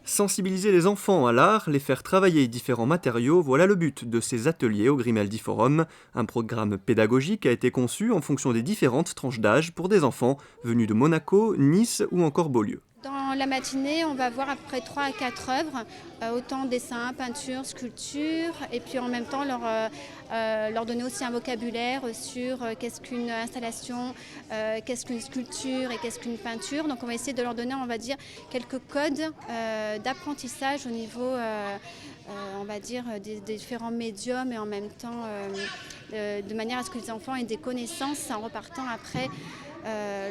Sensibiliser les enfants à l'art, les faire travailler différents matériaux, voilà le but de ces ateliers au Grimaldi Forum. Un programme pédagogique a été conçu en fonction des différentes tranches d'âge pour des enfants venus de Monaco, Nice ou encore Beaulieu. Dans la matinée, on va voir à peu près 3 à 4 œuvres, autant dessins, peintures, sculptures, et puis en même temps leur donner aussi un vocabulaire sur qu'est-ce qu'une installation, qu'est-ce qu'une sculpture et qu'est-ce qu'une peinture. Donc on va essayer de leur donner, on va dire, quelques codes d'apprentissage au niveau, on va dire, des différents médiums et en même temps de manière à ce que les enfants aient des connaissances en repartant après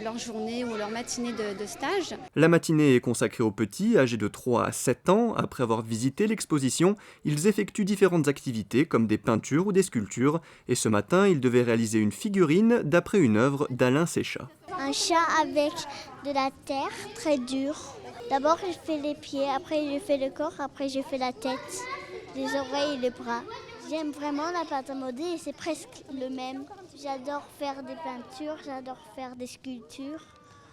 leur journée ou leur matinée de stage. La matinée est consacrée aux petits, âgés de 3 à 7 ans. Après avoir visité l'exposition, ils effectuent différentes activités comme des peintures ou des sculptures. Et ce matin, ils devaient réaliser une figurine d'après une œuvre d'Alain Séchat. Un chat avec de la terre très dure. D'abord, je fais les pieds, après je fais le corps, après je fais la tête, les oreilles et les bras. J'aime vraiment la pâte à modeler et c'est presque le même. J'adore faire des peintures, j'adore faire des sculptures.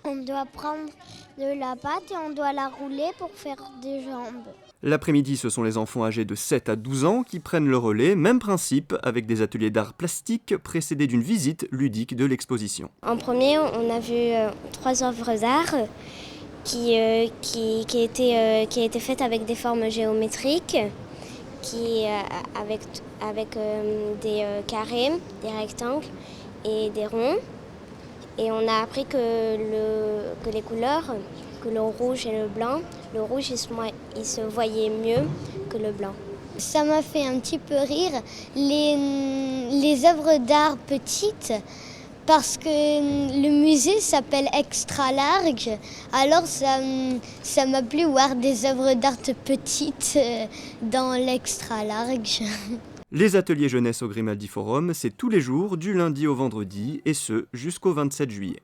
On doit prendre de la pâte et on doit la rouler pour faire des jambes. L'après-midi, ce sont les enfants âgés de 7 à 12 ans qui prennent le relais, même principe, avec des ateliers d'art plastique précédés d'une visite ludique de l'exposition. En premier, on a vu 3 œuvres d'art qui étaient faites avec des formes géométriques, avec des carrés, des rectangles et des ronds. Et on a appris que les couleurs, que le rouge et le blanc, le rouge il se voyait mieux que le blanc. Ça m'a fait un petit peu rire, les œuvres d'art petites, parce que le musée s'appelle Extra Large, alors ça m'a plu voir des œuvres d'art petites dans l'Extra Large. Les ateliers jeunesse au Grimaldi Forum, c'est tous les jours, du lundi au vendredi, et ce, jusqu'au 27 juillet.